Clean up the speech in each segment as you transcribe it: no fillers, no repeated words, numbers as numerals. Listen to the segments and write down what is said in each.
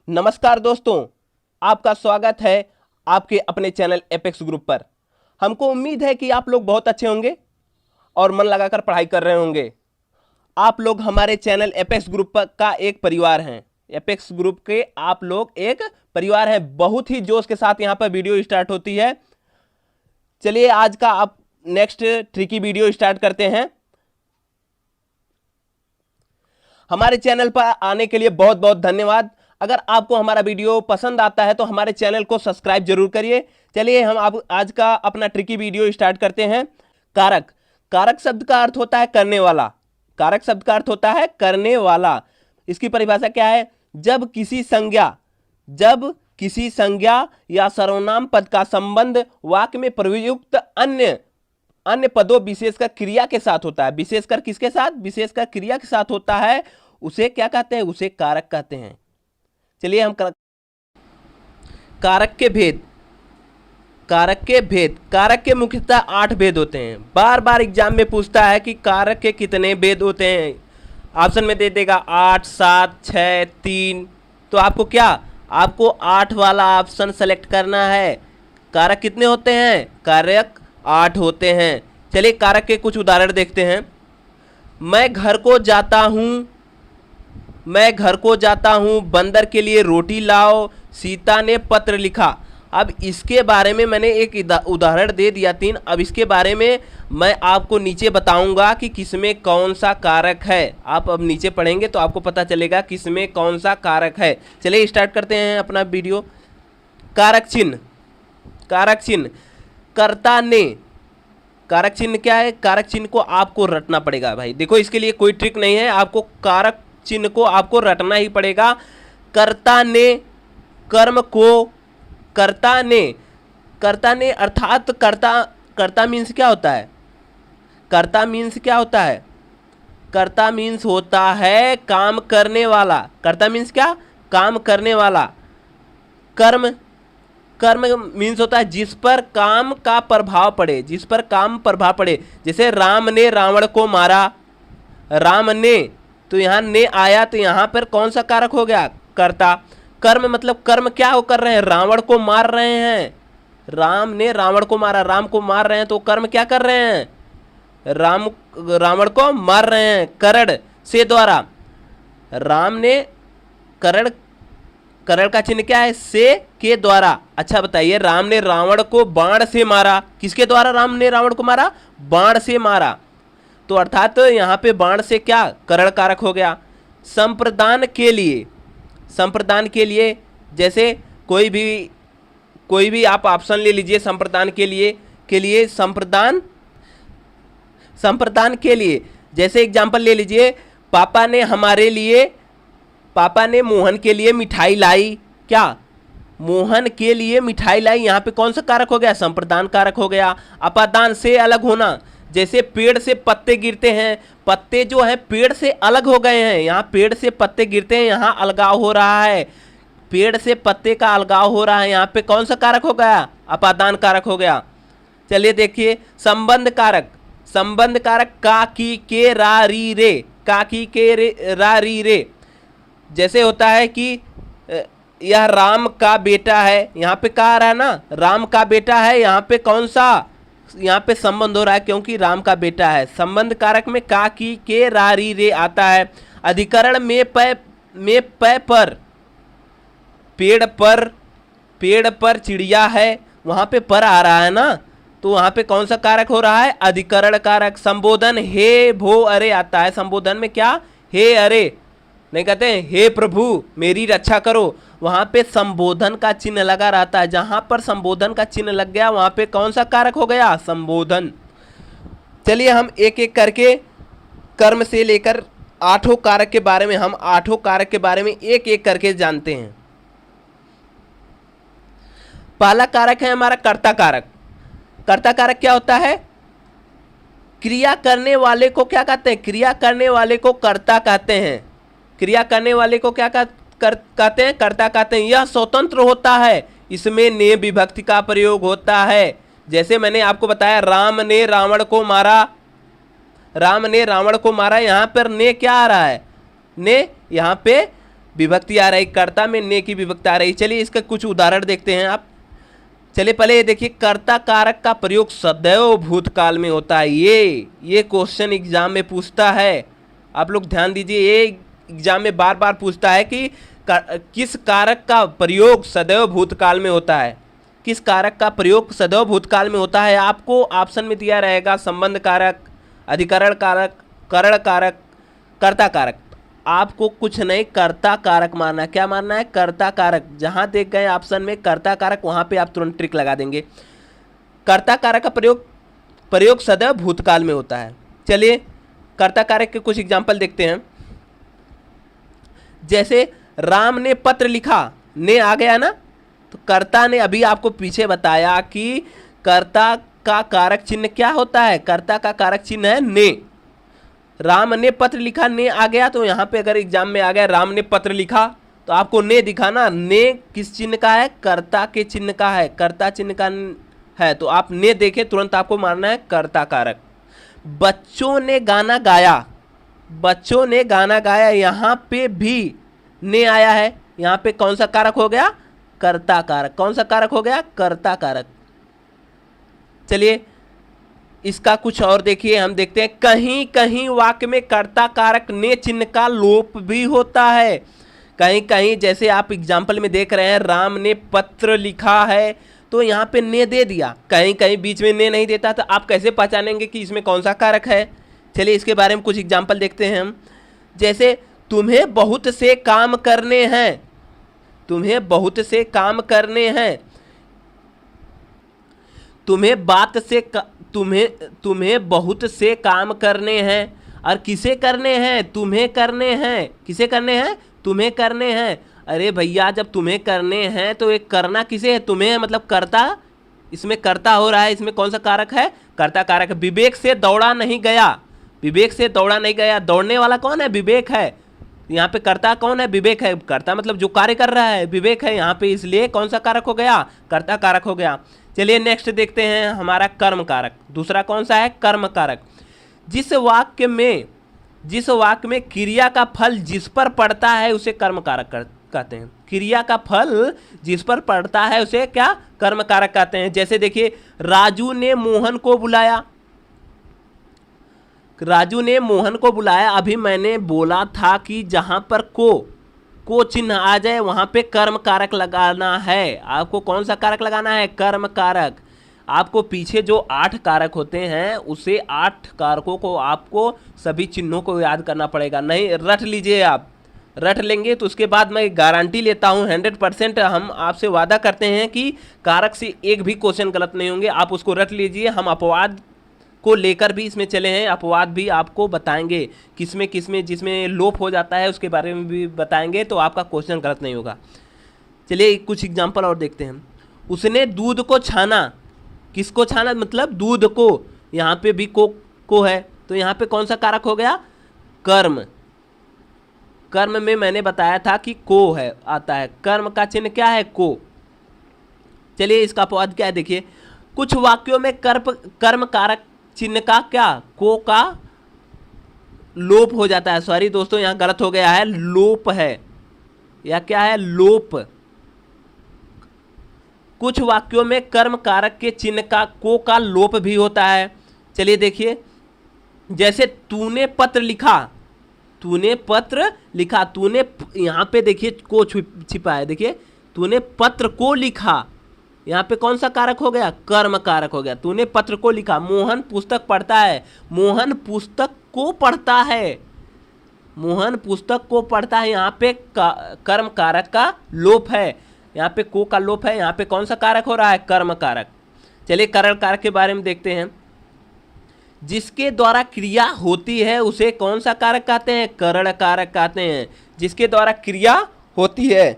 नमस्कार दोस्तों, आपका स्वागत है आपके अपने चैनल एपेक्स ग्रुप पर। हमको उम्मीद है कि आप लोग बहुत अच्छे होंगे और मन लगाकर पढ़ाई कर रहे होंगे। आप लोग हमारे चैनल एपेक्स ग्रुप का एक परिवार हैं। एपेक्स ग्रुप के आप लोग एक परिवार हैं। बहुत ही जोश के साथ यहाँ पर वीडियो स्टार्ट होती है। चलिए आज का आप नेक्स्ट ट्रिकी वीडियो स्टार्ट करते हैं। हमारे चैनल पर आने के लिए बहुत बहुत धन्यवाद। अगर आपको हमारा वीडियो पसंद आता है तो हमारे चैनल को सब्सक्राइब जरूर करिए। चलिए हम आप आज का अपना ट्रिकी वीडियो स्टार्ट करते हैं। कारक। कारक शब्द का अर्थ होता है करने वाला। कारक शब्द का अर्थ होता है करने वाला। इसकी परिभाषा क्या है? जब किसी संज्ञा या सर्वनाम पद का संबंध वाक्य में प्रयुक्त अन्य पदों विशेषकर क्रिया के साथ होता है। विशेषकर किसके साथ? विशेषकर क्रिया के साथ होता है, उसे क्या कहते हैं? उसे कारक कहते हैं। चलिए हम कारक के भेद। कारक के मुख्यतः 8 भेद होते हैं। बार बार एग्जाम में पूछता है कि कारक के कितने भेद होते हैं। ऑप्शन में दे देगा 8, 7, 6, 3। तो आपको 8 वाला ऑप्शन सेलेक्ट करना है। कारक कितने होते हैं? कारक 8 होते हैं। चलिए कारक के कुछ उदाहरण देखते हैं। मैं घर को जाता हूँ, बंदर के लिए रोटी लाओ, सीता ने पत्र लिखा। अब इसके बारे में मैंने एक उदाहरण दे दिया 3। अब इसके बारे में मैं आपको नीचे बताऊंगा कि किसमें कौन सा कारक है। आप अब नीचे पढ़ेंगे तो आपको पता चलेगा किसमें कौन सा कारक है। चलिए स्टार्ट करते हैं अपना वीडियो। कारक चिन्ह। कर्ता ने। कारक चिन्ह क्या है? कारक चिन्ह को आपको रटना पड़ेगा भाई। देखो इसके लिए कोई ट्रिक नहीं है, आपको कारक चिन्ह को आपको रटना ही पड़ेगा। कर्ता ने कर्म को कर्ता ने अर्थात कर्ता मीन्स क्या होता है? कर्ता मीन्स होता है काम करने वाला। कर्ता मीन्स क्या? काम करने वाला। कर्म मीन्स होता है जिस पर काम का प्रभाव पड़े। जैसे राम ने रावण को मारा। राम ने, तो यहाँ ने आया तो यहाँ पर कौन सा कारक हो गया? कर्ता। कर्म मतलब कर्म क्या वो कर रहे हैं? रावण को मार रहे हैं। राम ने रावण को मारा, राम को मार रहे हैं, तो कर्म क्या कर रहे हैं? रावण को मार रहे हैं करण से द्वारा। राम ने करण का चिन्ह क्या है? से के द्वारा। अच्छा बताइए, राम ने रावण को बाण से मारा। किसके द्वारा राम ने रावण को मारा? बाण से मारा। तो अर्थात यहाँ पे बाण से क्या? करण कारक हो गया। संप्रदान के लिए जैसे कोई भी आप ऑप्शन ले लीजिए। संप्रदान के लिए जैसे एग्जांपल ले लीजिए। पापा ने मोहन के लिए मिठाई लाई। क्या? मोहन के लिए मिठाई लाई। यहाँ पे कौन सा कारक हो गया? संप्रदान कारक हो गया। अपादान से अलग होना। जैसे पेड़ से पत्ते गिरते हैं, पत्ते जो है पेड़ से अलग हो गए हैं। यहाँ पेड़ से पत्ते गिरते हैं, यहाँ अलगाव हो रहा है। पेड़ से पत्ते का अलगाव हो रहा है, यहाँ पे कौन सा कारक हो गया? अपादान कारक हो गया। चलिए देखिए संबंध कारक का की के रा री रे। जैसे होता है कि यह राम का बेटा है। यहाँ पे कहा रहा है ना, राम का बेटा है। यहाँ पे कौन सा? यहाँ पे संबंध हो रहा है क्योंकि राम का बेटा है। संबंध कारक में का की के रा री रे आता है। अधिकरण में पर पेड़ पर चिड़िया है, वहां पे पर आ रहा है ना, तो वहां पे कौन सा कारक हो रहा है? अधिकरण कारक। संबोधन हे भो अरे आता है। संबोधन में क्या? हे अरे नहीं कहते हैं हे प्रभु मेरी रक्षा करो। वहां पे संबोधन का चिन्ह लगा रहता है। जहां पर संबोधन का चिन्ह लग गया वहां पे कौन सा कारक हो गया? संबोधन। चलिए हम एक एक करके कर्म से लेकर 8 कारक के बारे में एक एक करके जानते हैं। पहला कारक है हमारा कर्ता कारक। कर्ता कारक क्या होता है? क्रिया करने वाले को क्या कहते हैं? क्रिया करने वाले को कर्ता कहते हैं। क्रिया करने वाले को क्या कहते हैं? कर्ता कहते हैं। यह स्वतंत्र होता है, इसमें ने विभक्ति का प्रयोग होता है। जैसे मैंने आपको बताया राम ने रावण को मारा। यहाँ पर ने क्या आ रहा है? ने यहाँ पे विभक्ति आ रही, कर्ता में ने की विभक्ति आ रही। चलिए इसका कुछ उदाहरण देखते हैं आप। चलिए पहले ये देखिए, कर्ता कारक का प्रयोग सदैव भूतकाल में होता है। ये क्वेश्चन एग्जाम में पूछता है, आप लोग ध्यान दीजिए, ये एग्जाम में बार बार पूछता है कि किस कारक का प्रयोग सदैव भूतकाल में होता है। किस कारक का प्रयोग सदैव भूतकाल में होता है। आपको ऑप्शन में दिया रहेगा संबंध कारक, अधिकरण कारक, करण कारक, कर्ता कारक। आपको कुछ नहीं, कर्ता कारक मानना है। क्या मानना है? कर्ता कारक। जहां देख गए ऑप्शन में कर्ता कारक, वहां पे आप तुरंत ट्रिक लगा देंगे। कर्ता कारक का प्रयोग सदैव भूतकाल में होता है। चलिए कर्ता कारक के कुछ एग्जाम्पल देखते हैं। जैसे राम ने पत्र लिखा, ने आ गया ना, तो कर्ता ने, अभी आपको पीछे बताया कि कर्ता का कारक चिन्ह क्या होता है। कर्ता का कारक चिन्ह है ने। राम ने पत्र लिखा, ने आ गया, तो यहाँ पे अगर एग्जाम में आ गया राम ने पत्र लिखा, तो आपको ने दिखाना। ने किस चिन्ह का है? कर्ता के चिन्ह का है, कर्ता चिन्ह का है। तो आप ने देखे तुरंत आपको मानना है कर्ता कारक। बच्चों ने गाना गाया, बच्चों ने गाना गाया, यहाँ पे भी ने आया है। यहाँ पे कौन सा कारक हो गया? कर्ता कारक। कौन सा कारक हो गया? कर्ता कारक। चलिए इसका कुछ और देखिए, हम देखते हैं कहीं कहीं वाक्य में कर्ता कारक ने चिन्ह का लोप भी होता है। कहीं कहीं, जैसे आप एग्जाम्पल में देख रहे हैं, राम ने पत्र लिखा है, तो यहाँ पे ने दे दिया। कहीं कहीं बीच में ने नहीं देता, तो आप कैसे पहचानेंगे कि इसमें कौन सा कारक है? चलिए इसके बारे में कुछ एग्जाम्पल देखते हैं हम। जैसे तुम्हें बहुत से काम करने हैं, तुम्हें बहुत से काम करने हैं, तुम्हें बहुत से काम करने हैं, और किसे करने हैं? तुम्हें करने हैं। किसे करने हैं? तुम्हें करने हैं। अरे भैया, जब तुम्हें करने हैं तो एक करना किसे है? तुम्हें, मतलब कर्ता, इसमें कर्ता हो रहा है। इसमें कौन सा कारक है? कर्ता कारक। विवेक से दौड़ा नहीं गया, विवेक से दौड़ा नहीं गया, दौड़ने वाला कौन है? विवेक है। यहाँ पे कर्ता कौन है? विवेक है। कर्ता मतलब जो कार्य कर रहा है, विवेक है यहाँ पे, इसलिए कौन सा कारक हो गया? कर्ता कारक हो गया। चलिए नेक्स्ट देखते हैं हमारा कर्म कारक। दूसरा कौन सा है? कर्म कारक। जिस वाक्य में क्रिया का फल जिस पर पड़ता है उसे कर्म कारक कहते हैं। क्रिया का फल जिस पर पड़ता है उसे क्या? कर्म कारक कहते हैं। जैसे देखिए, राजू ने मोहन को बुलाया, राजू ने मोहन को बुलाया। अभी मैंने बोला था कि जहां पर को चिन्ह आ जाए वहां पे कर्म कारक लगाना है। आपको कौन सा कारक लगाना है? कर्म कारक। आपको पीछे जो 8 कारक होते हैं, उसे 8 कारकों को आपको सभी चिन्हों को याद करना पड़ेगा। नहीं रट लीजिए, आप रट लेंगे तो उसके बाद मैं गारंटी लेता हूं 100% हम आपसे वादा करते हैं कि कारक से एक भी क्वेश्चन गलत नहीं होंगे। आप उसको रट लीजिए। हम अपवाद को लेकर भी इसमें चले हैं, अपवाद भी आपको बताएंगे, किसमें जिसमें लोप हो जाता है उसके बारे में भी बताएंगे, तो आपका क्वेश्चन गलत नहीं होगा। चलिए कुछ एग्जांपल और देखते हैं। उसने दूध को छाना, किसको छाना? मतलब दूध को। यहाँ पे भी को है, तो यहाँ पे कौन सा कारक हो गया? कर्म। कर्म में मैंने बताया था कि को है आता है। कर्म का चिन्ह क्या है? को। चलिए इसका अपवाद क्या है देखिए। कुछ वाक्यों में कर्म कारक चिन्ह का क्या? को का लोप हो जाता है। सॉरी दोस्तों, यहां गलत हो गया है, लोप है, या क्या है? लोप। कुछ वाक्यों में कर्म कारक के चिन्ह का को का लोप भी होता है। चलिए देखिए, जैसे तूने पत्र लिखा, तूने पत्र लिखा, तूने, यहां पे देखिए को छिपा है। देखिए, तूने पत्र को लिखा, यहाँ पे कौन सा कारक हो गया? कर्म कारक हो गया। तूने पत्र को लिखा। मोहन पुस्तक पढ़ता है, मोहन पुस्तक को पढ़ता है, मोहन पुस्तक को पढ़ता है। यहाँ पे कर्म कारक का लोप है, यहाँ पे को का लोप है। यहाँ पे कौन सा कारक हो रहा है? कर्म कारक। चलिए करण कारक के बारे में देखते हैं। जिसके द्वारा क्रिया होती है उसे कौन सा कारक कहते हैं? करण कारक कहते हैं। जिसके द्वारा क्रिया होती है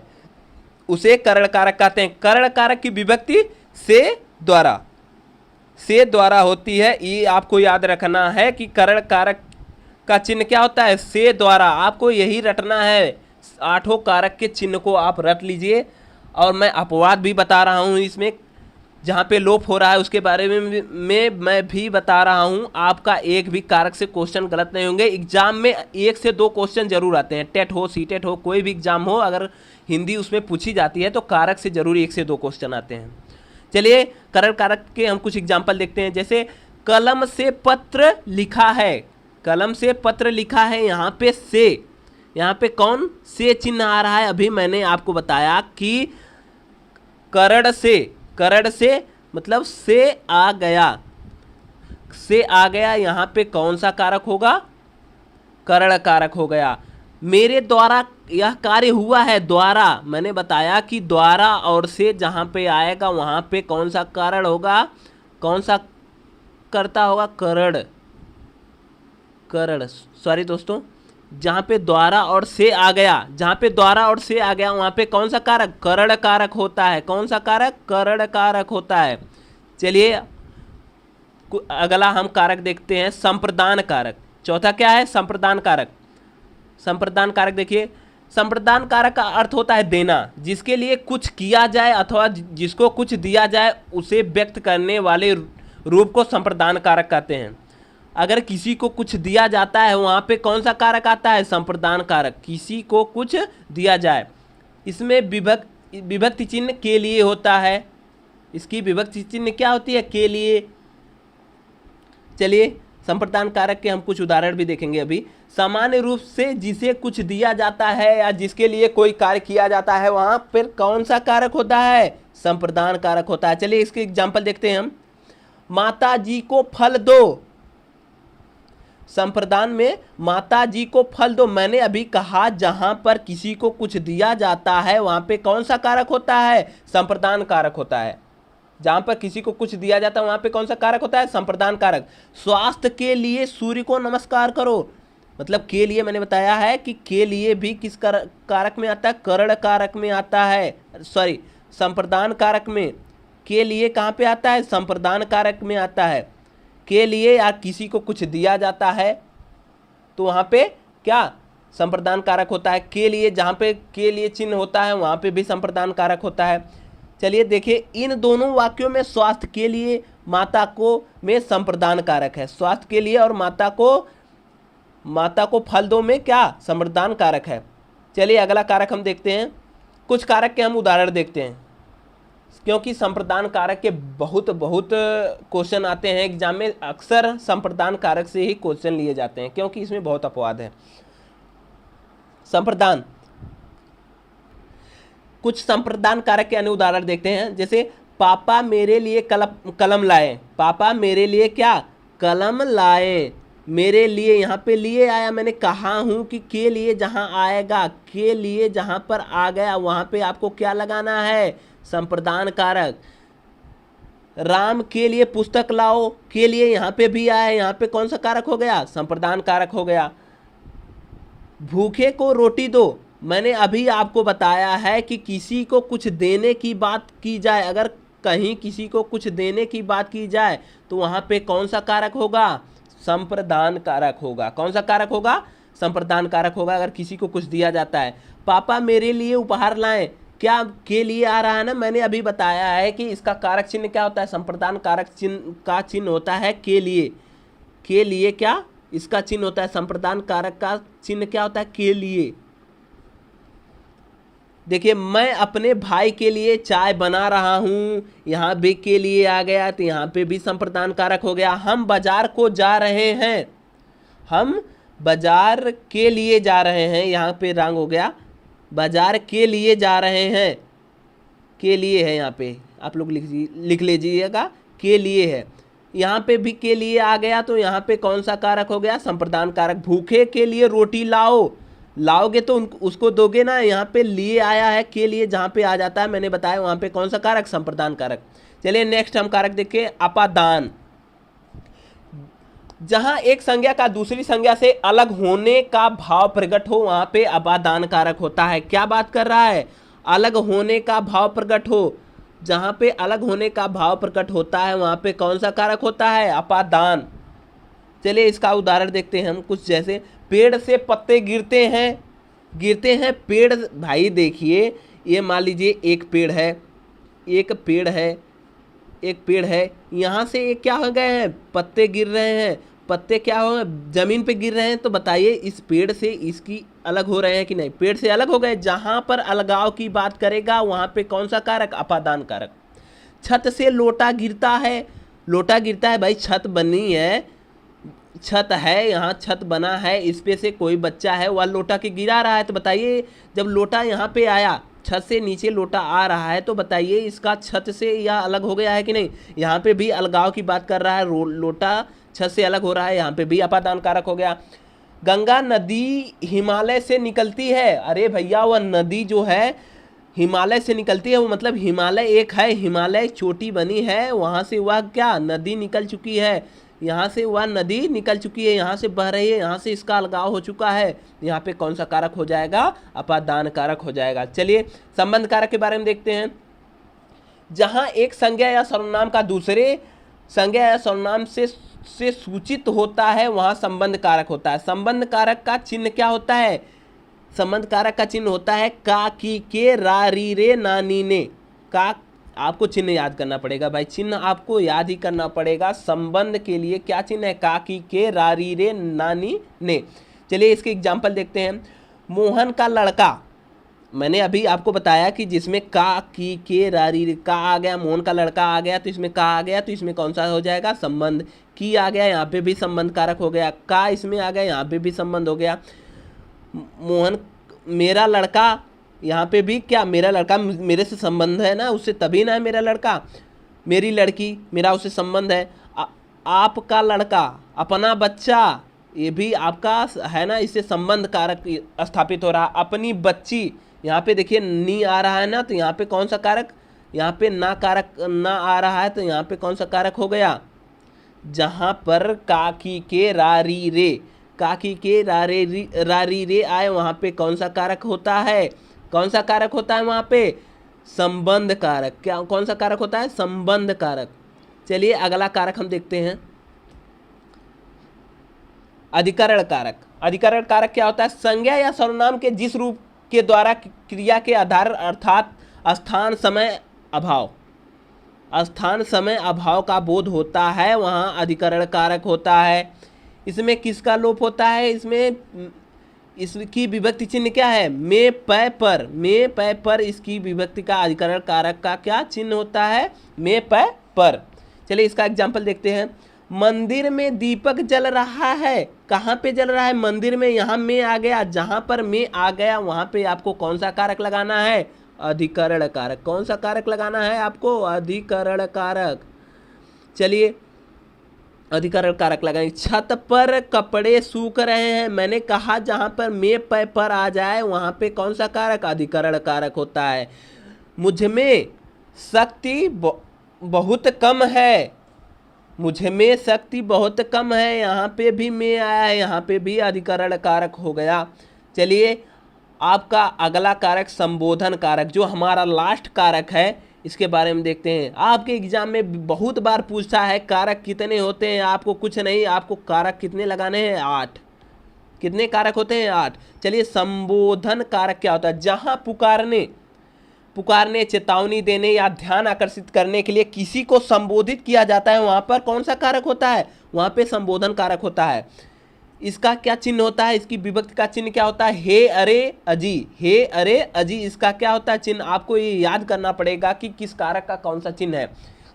उसे करण कारक कहते हैं। करण कारक की विभक्ति से द्वारा होती है। ये आपको याद रखना है कि करण कारक का चिन्ह क्या होता है? से द्वारा। आपको यही रटना है। 8 कारक के चिन्ह को आप रट लीजिए। और मैं अपवाद भी बता रहा हूँ इसमें। जहाँ पे लोप हो रहा है उसके बारे में मैं भी बता रहा हूँ। आपका एक भी कारक से क्वेश्चन गलत नहीं होंगे। एग्जाम में 1 से 2 क्वेश्चन जरूर आते हैं, टेट हो, सीटेट हो, कोई भी एग्जाम हो, अगर हिंदी उसमें पूछी जाती है तो कारक से जरूर 1 से 2 क्वेश्चन आते हैं। चलिए करण कारक के हम कुछ एग्जाम्पल देखते हैं। जैसे कलम से पत्र लिखा है, कलम से पत्र लिखा है, यहाँ पे से, यहाँ पे कौन से चिन्ह आ रहा है? अभी मैंने आपको बताया कि करण से मतलब से आ गया, से आ गया, यहाँ पे कौन सा कारक होगा? करण कारक हो गया। मेरे द्वारा यह कार्य हुआ है, द्वारा, मैंने बताया कि द्वारा और से जहाँ पे आएगा वहाँ पे कौन सा कारण होगा, कौन सा कर्ता होगा? करण, सॉरी दोस्तों, जहाँ पे द्वारा और से आ गया, जहाँ पे द्वारा और से आ गया वहाँ पे कौन सा कारक? करण कारक होता है। कौन सा कारक? करण कारक होता है। चलिए अगला हम कारक देखते हैं, संप्रदान कारक। चौथा क्या है? संप्रदान कारक। संप्रदान कारक देखिए, संप्रदान कारक का अर्थ होता है देना। जिसके लिए कुछ किया जाए अथवा जिसको कुछ दिया जाए उसे व्यक्त करने वाले रूप को संप्रदान कारक कहते हैं। अगर किसी को कुछ दिया जाता है वहाँ पे कौन सा कारक आता है? संप्रदान कारक। किसी को कुछ दिया जाए, इसमें विभक्ति चिन्ह के लिए होता है। इसकी विभक्ति चिन्ह क्या होती है? के लिए। चलिए संप्रदान कारक के हम कुछ उदाहरण भी देखेंगे अभी। सामान्य रूप से जिसे कुछ दिया जाता है या जिसके लिए कोई कार्य किया जाता है वहाँ पर कौन सा कारक होता है? संप्रदान कारक होता है। चलिए इसके एग्जाम्पल देखते हैं हम। माता जी को फल दो, संप्रदान में माता जी को फल दो। मैंने अभी कहा जहां पर किसी को कुछ दिया जाता है वहां पे कौन सा कारक होता है? संप्रदान कारक होता है। जहां पर किसी को कुछ दिया जाता है वहां पे कौन सा कारक होता है? संप्रदान कारक। स्वास्थ्य के लिए सूर्य को नमस्कार करो, मतलब के लिए मैंने बताया है कि के लिए भी किस कारक में आता है? करण कारक में आता है, सॉरी संप्रदान कारक में। के लिए कहाँ पे आता है? संप्रदान कारक में आता है। के लिए या किसी को कुछ दिया जाता है तो वहाँ पे क्या? संप्रदान कारक होता है। के लिए, जहाँ पे के लिए चिन्ह होता है वहाँ पे भी संप्रदान कारक होता है। चलिए देखिए, इन दोनों वाक्यों में स्वास्थ्य के लिए, माता को में संप्रदान कारक है। स्वास्थ्य के लिए और माता को फल दो में क्या? संप्रदान कारक है। चलिए अगला कारक हम देखते हैं। कुछ कारक के हम उदाहरण देखते हैं, क्योंकि संप्रदान कारक के बहुत क्वेश्चन आते हैं एग्जाम में। अक्सर संप्रदान कारक से ही क्वेश्चन लिए जाते हैं क्योंकि इसमें बहुत अपवाद है। संप्रदान, कुछ संप्रदान कारक के अन्य उदाहरण देखते हैं। जैसे पापा मेरे लिए कलम लाए। पापा मेरे लिए क्या? कलम लाए। मेरे लिए, यहाँ पे लिए आया, मैंने कहा हूँ कि के लिए जहाँ आएगा, के लिए जहाँ पर आ गया वहाँ पे आपको क्या लगाना है? संप्रदान कारक। राम के लिए पुस्तक लाओ, के लिए यहाँ पे भी आया, यहाँ पे कौन सा कारक हो गया? संप्रदान कारक हो गया। भूखे को रोटी दो, मैंने अभी आपको बताया है कि किसी को कुछ देने की बात की जाए, अगर कहीं किसी को कुछ देने की बात की जाए तो वहाँ पे कौन सा कारक होगा? संप्रदान कारक होगा। कौन सा कारक होगा? संप्रदान कारक होगा अगर किसी को कुछ दिया जाता है। पापा मेरे लिए उपहार लाएं, क्या के लिए आ रहा है ना? मैंने अभी बताया है कि इसका कारक चिन्ह क्या होता है? संप्रदान कारक चिन्ह का चिन्ह होता है के लिए। के लिए क्या इसका चिन्ह होता है? संप्रदान कारक का चिन्ह क्या होता है? के लिए। देखिए, मैं अपने भाई के लिए चाय बना रहा हूँ, यहाँ भी के लिए आ गया तो यहाँ पे भी संप्रदान कारक हो गया। हम बाजार को जा रहे हैं, हम बाजार के लिए जा रहे हैं, यहाँ पे रंग हो गया, बाजार के लिए जा रहे हैं, के लिए है, यहाँ पे आप लोग लिख लीजिएगा, के लिए है। यहाँ पे भी के लिए आ गया तो यहाँ पे कौन सा कारक हो गया? संप्रदान कारक। भूखे के लिए रोटी लाओ, लाओगे तो उसको दोगे ना, यहाँ पे लिए आया है, के लिए जहाँ पे आ जाता है मैंने बताया वहाँ पे कौन सा कारक? संप्रदान कारक। चलिए नेक्स्ट हम कारक देखें, अपादान। जहाँ एक संज्ञा का दूसरी संज्ञा से अलग होने का भाव प्रकट हो वहाँ पे अपादान कारक होता है। क्या बात कर रहा है? अलग होने का भाव प्रकट हो, जहाँ पे अलग होने का भाव प्रकट होता है वहाँ पे कौन सा कारक होता है? अपादान। चलिए इसका उदाहरण देखते हैं हम कुछ। जैसे पेड़ से पत्ते गिरते हैं पेड़। भाई देखिए, ये मान लीजिए एक पेड़ है, एक पेड़ है, यहाँ से ये क्या हो गए हैं, पत्ते गिर रहे हैं, पत्ते क्या हो जमीन पे गिर रहे हैं, तो बताइए इस पेड़ से इसकी अलग हो रहे हैं कि नहीं, पेड़ से अलग हो गए। जहाँ पर अलगाव की बात करेगा वहाँ पे कौन सा कारक, अपादान कारक। छत से लोटा गिरता है, लोटा गिरता है भाई, छत बनी है, छत है, यहाँ छत बना है, इस पे से कोई बच्चा है वह लोटा के गिरा रहा है, तो बताइए जब लोटा यहाँ पे आया, छत से नीचे लोटा आ रहा है, तो बताइए इसका छत से यह अलग हो गया है कि नहीं। यहाँ पे भी अलगाव की बात कर रहा है, लोटा छत से अलग हो रहा है, यहाँ पे भी अपादान कारक हो गया। गंगा नदी हिमालय से निकलती है, अरे भैया वह नदी जो है हिमालय से निकलती है, वो मतलब हिमालय एक है, हिमालय चोटी बनी है, वहाँ से वह क्या नदी निकल चुकी है, यहाँ से वह नदी निकल चुकी है, यहाँ से बह रही है, यहाँ से इसका अलगाव हो चुका है, यहाँ पे कौन सा कारक हो जाएगा, अपादान कारक हो जाएगा। चलिए संबंध कारक के बारे में देखते हैं। जहाँ एक संज्ञा या सर्वनाम का दूसरे संज्ञा या सर्वनाम से सूचित होता है वहाँ संबंध कारक होता है। संबंध कारक का चिन्ह क्या होता है, संबंध कारक का चिन्ह होता है का, की, के, रा, री, रे, ना, नी, ने। का आपको चिन्ह याद करना पड़ेगा भाई, चिन्ह आपको याद ही करना पड़ेगा। संबंध के लिए क्या चिन्ह है, का, की, के, रा, री, रे, ना, नी, ने। चलिए इसके एग्जाम्पल देखते हैं। मोहन का लड़का, मैंने अभी आपको बताया कि जिसमें का, की, के, रा, री, रे, का आ गया, मोहन का लड़का आ गया, तो इसमें का आ गया, तो इसमें कौन सा हो जाएगा, संबंध। की आ गया, यहाँ पे भी संबंध कारक हो गया। का इसमें आ गया, यहाँ पे भी संबंध हो गया। मोहन, मेरा लड़का, यहाँ पे भी क्या, मेरा लड़का मेरे से संबंध है ना, उससे तभी ना है मेरा लड़का। मेरी लड़की, मेरा उससे संबंध है। आपका लड़का, अपना बच्चा, ये भी आपका है ना, इससे संबंध कारक स्थापित हो रहा। अपनी बच्ची, यहाँ पे देखिए नी आ रहा है ना, तो यहाँ पे कौन सा कारक, यहाँ पे ना कारक ना आ रहा है, तो यहाँ पे कौन सा कारक हो गया, जहाँ पर का, की, के, रा, री, रे, का, की, के, रा, री, रे आए, वहाँ पे कौन सा कारक होता है, कौन सा कारक होता है वहाँ पे, संबंध कारक। क्या कौन सा कारक होता है, संबंध कारक। चलिए अगला कारक हम देखते हैं, अधिकरण कारक। अधिकरण कारक क्या होता है, संज्ञा या सर्वनाम के जिस रूप के द्वारा क्रिया के आधार अर्थात स्थान समय अभाव, स्थान समय अभाव का बोध होता है, वहाँ अधिकरण कारक होता है। इसमें किसका लोप होता है, इसमें इसकी विभक्ति चिन्ह क्या है, में, पै, पर, में, पै, पर, इसकी विभक्ति का अधिकरण कारक का क्या चिन्ह होता है, में, पै, पर। चलिए इसका एग्जाम्पल देखते हैं। मंदिर में दीपक जल रहा है, कहाँ पे जल रहा है, मंदिर में, यहाँ में आ गया, जहाँ पर में आ गया वहाँ पे आपको कौन सा कारक लगाना है, अधिकरण कारक। कौन सा कारक लगाना है आपको, अधिकरण कारक। चलिए अधिकरण कारक लगाएंगे। छत पर कपड़े सूख रहे हैं, मैंने कहा जहाँ पर में, पै, पर आ जाए वहाँ पे कौन सा कारक, अधिकरण कारक होता है। मुझ में शक्ति बहुत कम है, मुझ में शक्ति बहुत कम है, यहाँ पे भी में आया है, यहाँ पे भी अधिकरण कारक हो गया। चलिए आपका अगला कारक संबोधन कारक, जो हमारा लास्ट कारक है, इसके बारे में देखते हैं। आपके एग्जाम में बहुत बार पूछा है कारक कितने होते हैं, आपको कुछ नहीं, आपको कारक कितने लगाने हैं, 8। कितने कारक होते हैं, 8। चलिए संबोधन कारक क्या होता है, जहाँ पुकारने, चेतावनी देने या ध्यान आकर्षित करने के लिए किसी को संबोधित किया जाता है, वहाँ पर कौन सा कारक होता है, वहाँ पे संबोधन कारक होता है। इसका क्या चिन्ह होता है, इसकी विभक्ति का चिन्ह क्या होता है, हे, अरे, अजी। हे, अरे, अजी, इसका क्या होता है चिन्ह, आपको ये याद करना पड़ेगा कि किस कारक का कौन सा चिन्ह है।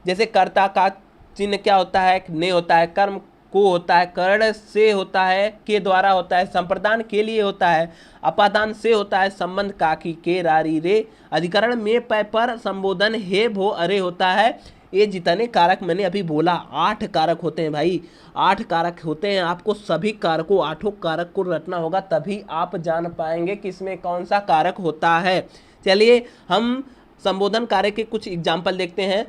जैसे कर्ता का चिन्ह क्या होता है, ने होता है, कर्म को होता है, कर्ण से होता है, के द्वारा होता है, संप्रदान के लिए होता है, अपादान से होता है, संबंध का, की, के, रा, री, रे, अधिकरण में, पै, पर, संबोधन हे, भो, अरे होता है। ये जितने कारक मैंने अभी बोला 8 कारक होते हैं भाई, 8 कारक होते हैं। आपको सभी कारकों 8 कारक को रटना होगा, तभी आप जान पाएंगे कि इसमें कौन सा कारक होता है। चलिए हम संबोधन कारक के कुछ एग्जाम्पल देखते हैं।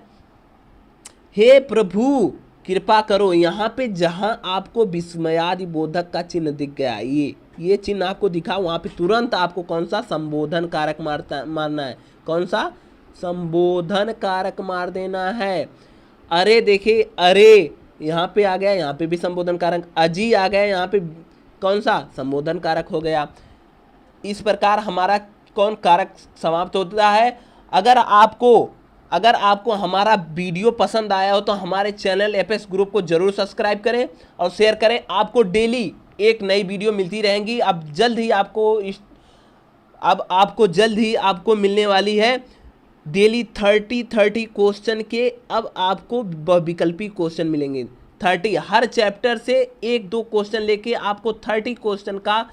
हे प्रभु कृपा करो, यहाँ पे जहाँ आपको विस्मयादि बोधक का चिन्ह दिख गया, ये चिन्ह आपको दिखा, वहाँ पे तुरंत आपको कौन सा संबोधन कारक मारना है, कौन सा, संबोधन कारक मार देना है। अरे देखिए, अरे यहाँ पे आ गया, यहाँ पे भी संबोधन कारक। अजी आ गया, यहाँ पे कौन सा, संबोधन कारक हो गया। इस प्रकार हमारा कौन कारक समाप्त होता है। अगर आपको हमारा वीडियो पसंद आया हो तो हमारे चैनल एफएस ग्रुप को जरूर सब्सक्राइब करें और शेयर करें। आपको डेली एक नई वीडियो मिलती रहेंगी। अब जल्द ही आपको मिलने वाली है डेली 30 क्वेश्चन के। अब आपको विकल्पी क्वेश्चन मिलेंगे 30, हर चैप्टर से 1-2 क्वेश्चन लेके आपको 30 क्वेश्चन का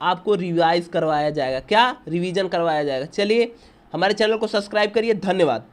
आपको रिवाइज करवाया जाएगा। क्या रिवीजन करवाया जाएगा। चलिए हमारे चैनल को सब्सक्राइब करिए। धन्यवाद।